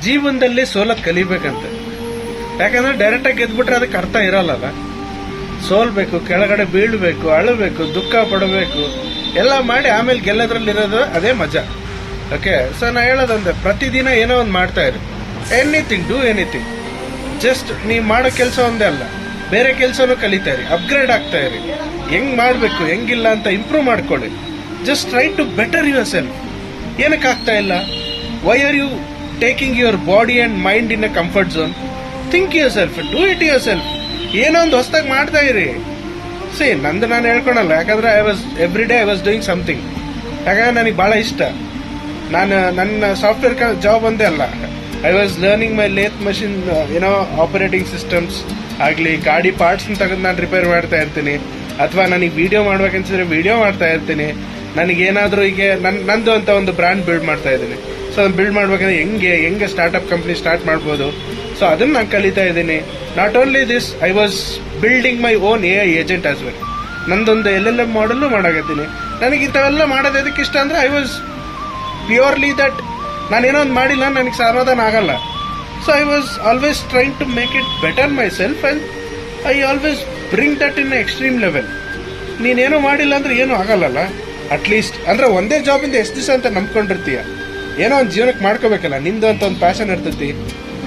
ಜೀವನದಲ್ಲಿ ಸೋಲಕ್ ಕಲಿಬೇಕಂತ. ಯಾಕಂದ್ರೆ ಡೈರೆಕ್ಟ್ ಆಗಿ ಗೆದ್ಬಿಟ್ರೆ ಅದಕ್ಕೆ ಅರ್ಥ ಇರಲ್ಲ. ಸೋಲ್ಬೇಕು, ಕೆಳಗಡೆ ಬೀಳ್ಬೇಕು, ಅಳಬೇಕು, ದುಃಖ ಪಡಬೇಕು, ಎಲ್ಲ ಮಾಡಿ ಆಮೇಲೆ ಗೆಲ್ಲೋದ್ರಲ್ಲಿರೋದು ಅದೇ ಮಜಾ. ಓಕೆ, ಸೊ ನಾ ಹೇಳೋದಂದ್ರೆ ಪ್ರತಿದಿನ ಏನೋ ಒಂದು ಮಾಡ್ತಾ ಇರಿ. Anything, do anything. ಜಸ್ಟ್ ನೀವು ಮಾಡೋ ಕೆಲಸ ಒಂದೇ ಅಲ್ಲ, ಬೇರೆ ಕೆಲಸನೂ ಕಲಿತಾ ಇರಿ, ಅಪ್ಗ್ರೇಡ್ ಆಗ್ತಾ ಇರಿ. ಹೆಂಗ್ ಮಾಡಬೇಕು, ಹೆಂಗಿಲ್ಲ ಅಂತ ಇಂಪ್ರೂವ್ ಮಾಡ್ಕೊಳ್ಳಿ. Just try to better yourself. ಏನಕ್ಕೆ ಆಗ್ತಾ ಇಲ್ಲ? Why are you taking your body and mind in a comfort zone? Think yourself, do it yourself. ಏನೋ ಒಂದು ಹೊಸದಾಗಿ ಮಾಡ್ತಾ ಇರಿ. ನಂದು ನಾನು ಹೇಳ್ಕೊಳಲ್ಲ, ಯಾಕಂದ್ರೆ every day I was doing something. ಯಾಕಂದ್ರೆ ನನಗೆ ಬಹಳ ಇಷ್ಟ. ನಾನು ನನ್ನ ಸಾಫ್ಟ್ವೇರ್ ಜಾಬ್ ಒಂದೇ ಅಲ್ಲ, I was learning my lathe machine, ಏನೋ ಆಪರೇಟಿಂಗ್ ಸಿಸ್ಟಮ್ಸ್ ಆಗಲಿ, ಗಾಡಿ ಪಾರ್ಟ್ಸ್ ತೆಗೆದು ನಾನು ರಿಪೇರ್ ಮಾಡ್ತಾ ಇರ್ತೀನಿ, ಅಥವಾ ನನಗೆ ವಿಡಿಯೋ ಮಾಡ್ಬೇಕನ್ಸಿದ್ರೆ ವಿಡಿಯೋ ಮಾಡ್ತಾ ಇರ್ತೀನಿ. ನನಗೇನಾದ್ರೂ ಈಗ ನಂದು ಅಂತ ಒಂದು ಬ್ರ್ಯಾಂಡ್ ಬಿಲ್ಡ್ ಮಾಡ್ತಾ ಇದ್ದೀನಿ. ಸೊ ಅದನ್ನ ಬಿಲ್ಡ್ ಮಾಡ್ಬೇಕಂದ್ರೆ ಹೆಂಗೆ ಸ್ಟಾರ್ಟ್ಅಪ್ ಕಂಪ್ನಿ ಸ್ಟಾರ್ಟ್ ಮಾಡ್ಬೋದು, ಸೊ ಅದನ್ನ ನಾನು ಕಲಿತಾ ಇದ್ದೀನಿ. Not only this, I was building my own AI agent as well. ನಂದೊಂದು LLM ಮಾಡಲ್ಲೂ ಮಾಡಾಕತ್ತೀನಿ. ನನಗೆ ಇಂಥವೆಲ್ಲ ಮಾಡೋದು ಎದಕ್ಕೆ ಇಷ್ಟ ಅಂದ್ರೆ ಐ ವಾಸ್ ಪ್ಯೂರ್ಲಿ ದಟ್ ನಾನೇನೋ ಒಂದು ಮಾಡಿಲ್ಲ ನನಗೆ ಸಮಾಧಾನ ಆಗಲ್ಲ. So I was always trying to make it better myself and I always bring that in extreme level. ನೀನೇನೋ ಮಾಡಿಲ್ಲ ಅಂದ್ರೆ ಏನೂ ಆಗಲ್ಲಲ್ಲ. ಅಟ್ಲೀಸ್ಟ್ ಅಂದ್ರೆ ಒಂದೇ ಜಾಬಿಂದ ಎಷ್ಟು ದಿವಸ ಅಂತ ನಂಬ್ಕೊಂಡಿರ್ತೀಯ? ಏನೋ ಒಂದು ಜೀವನಕ್ಕೆ ಮಾಡ್ಕೋಬೇಕಲ್ಲ, ನಿಂದು ಅಂತ ಒಂದು ಪ್ಯಾಷನ್ ಇರ್ತೈತಿ.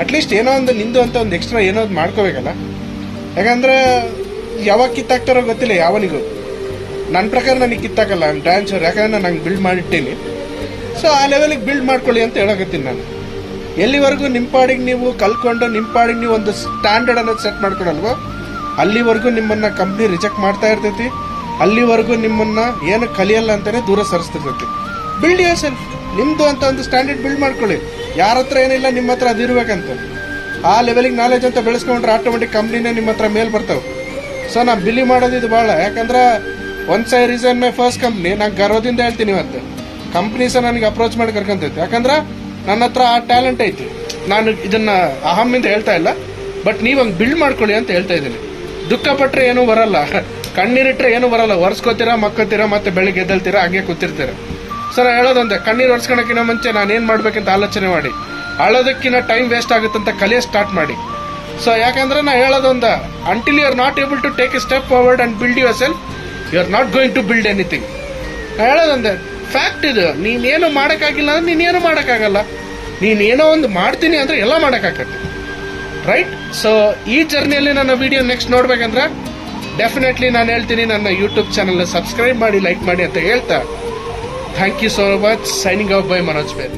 ಅಟ್ಲೀಸ್ಟ್ ಏನೋ ಒಂದು ನಿಂದು ಅಂತ ಒಂದು ಎಕ್ಸ್ಟ್ರಾ ಏನೋ ಒಂದು ಮಾಡ್ಕೋಬೇಕಲ್ಲ. ಯಾಕಂದ್ರೆ ಯಾವಾಗ ಕಿತ್ತಾಕ್ತಾರೋ ಗೊತ್ತಿಲ್ಲ ಯಾವನಿಗೂ. ನನ್ನ ಪ್ರಕಾರ ನನಗೆ ಕಿತ್ತಾಕಲ್ಲ, ನಾನು ಡ್ಯಾನ್ಸರ್. ಯಾಕಂದ್ರೆ ನಾನು ಹಂಗೆ ಬಿಲ್ಡ್ ಮಾಡಿಟ್ಟೀನಿ. ಸೊ ಆ ಲೆವೆಲಿಗೆ ಬಿಲ್ಡ್ ಮಾಡ್ಕೊಳ್ಳಿ ಅಂತ ಹೇಳಕತ್ತೀನಿ ನಾನು. ಎಲ್ಲಿವರೆಗೂ ನಿಮ್ಮ ಪಾಡಿಗೆ ನೀವು ಕಲ್ಕೊಂಡು ನಿಮ್ಮ ಪಾಡಿಗೆ ನೀವು ಒಂದು ಸ್ಟ್ಯಾಂಡರ್ಡ್ ಅನ್ನೋದು ಸೆಟ್ ಮಾಡ್ಕೊಳಲ್ವೋ ಅಲ್ಲಿವರೆಗೂ ನಿಮ್ಮನ್ನ ಕಂಪ್ನಿ ರಿಜೆಕ್ಟ್ ಮಾಡ್ತಾ ಇರ್ತೈತಿ. ಅಲ್ಲಿವರೆಗೂ ನಿಮ್ಮನ್ನ ಏನು ಕಲಿಯಲ್ಲ ಅಂತಾನೆ ದೂರ ಸರಿಸ್ತಿರ್ತೈತಿ. Build your self. ನಿಮ್ದು ಅಂತ ಒಂದು ಸ್ಟ್ಯಾಂಡರ್ಡ್ ಬಿಲ್ಡ್ ಮಾಡ್ಕೊಳ್ಳಿ. ಯಾರ ಹತ್ರ ಏನಿಲ್ಲ ನಿಮ್ಮ ಹತ್ರ ಅದಿರ್ಬೇಕಂತ. ಆ ಲೆವೆಲಿಗೆ ನಾಲೆಜ್ ಅಂತ ಬೆಳೆಸ್ಕೊಂಡ್ರೆ ಆಟೋಮೆಟಿಕ್ ಕಂಪ್ನಿನೇ ನಿಮ್ಮ ಹತ್ರ ಮೇಲ್ ಬರ್ತಾವೆ. ಸೊ ನಾ ಬಿಲಿ ಮಾಡೋದು ಇದು ಭಾಳ. ಯಾಕಂದ್ರೆ once I resign my first company, ನಾನು ಗರ್ವದಿಂದ ಹೇಳ್ತೀನಿ ಇವತ್ತು ಕಂಪ್ನೀಸ ನನಗೆ ಅಪ್ರೋಚ್ ಮಾಡಿ ಕರ್ಕೊಂತೈತಿ. ಯಾಕಂದ್ರೆ ನನ್ನ ಹತ್ರ ಆ ಟ್ಯಾಲೆಂಟ್ ಐತಿ. ನಾನು ಇದನ್ನ ಅಹಮ್ಮಿಂದ ಹೇಳ್ತಾ ಇಲ್ಲ, ಬಟ್ ನೀವು ಹಂಗೆ ಬಿಲ್ಡ್ ಮಾಡ್ಕೊಳ್ಳಿ ಅಂತ ಹೇಳ್ತಾ ಇದ್ದೀನಿ. ದುಃಖ ಪಟ್ರೆ ಏನೂ ಬರಲ್ಲ, ಕಣ್ಣೀರಿಟ್ರೆ ಏನೂ ಬರಲ್ಲ. ಒರ್ಸ್ಕೋತೀರಾ, ಮಕ್ಕೋತೀರಾ, ಮತ್ತೆ ಬೆಳಿಗ್ಗೆ ಎದ್ದೇಳ್ತೀರಾ, ಹಂಗೆ ಕೂತಿರ್ತೀರ. ಸೊ ನಾನು ಹೇಳೋದಂತೆ, ಕಣ್ಣೀರು ಒರ್ಸ್ಕೊಳಕ್ಕಿಂತ ಮುಂಚೆ ನಾನೇನು ಮಾಡ್ಬೇಕಂತ ಆಲೋಚನೆ ಮಾಡಿ, ಅಳೋದಕ್ಕಿಂತ ಟೈಮ್ ವೇಸ್ಟ್ ಆಗುತ್ತಂತ ಕಲಿಯೋ ಸ್ಟಾರ್ಟ್ ಮಾಡಿ. ಸೊ ಯಾಕಂದ್ರೆ ನಾ ಹೇಳೋದೊಂದ, until you are not able to take a step forward and build yourself, you are not going to build anything. ನಾ ಹೇಳೋದಂದೆ ಫ್ಯಾಕ್ಟ್ ಇದು. ನೀನೇನು ಮಾಡೋಕ್ಕಾಗಿಲ್ಲ ಅಂದ್ರೆ ನೀನೇನು ಮಾಡೋಕ್ಕಾಗಲ್ಲ. ನೀನೇನೋ ಒಂದು ಮಾಡ್ತೀನಿ ಅಂದ್ರೆ ಎಲ್ಲ ಮಾಡೋಕ್ಕಾಗತ್ತೆ, ರೈಟ್? ಸೊ ಈ ಜರ್ನಿಯಲ್ಲಿ ನನ್ನ ವಿಡಿಯೋ ನೆಕ್ಸ್ಟ್ ನೋಡ್ಬೇಕಂದ್ರೆ ಡೆಫಿನೆಟ್ಲಿ ನಾನು ಹೇಳ್ತೀನಿ, ನನ್ನ ಯೂಟ್ಯೂಬ್ ಚಾನಲ್ ಸಬ್ಸ್ಕ್ರೈಬ್ ಮಾಡಿ, ಲೈಕ್ ಮಾಡಿ ಅಂತ ಹೇಳ್ತಾ, thank you so much. Signing out by Manoj ಬೇರ್.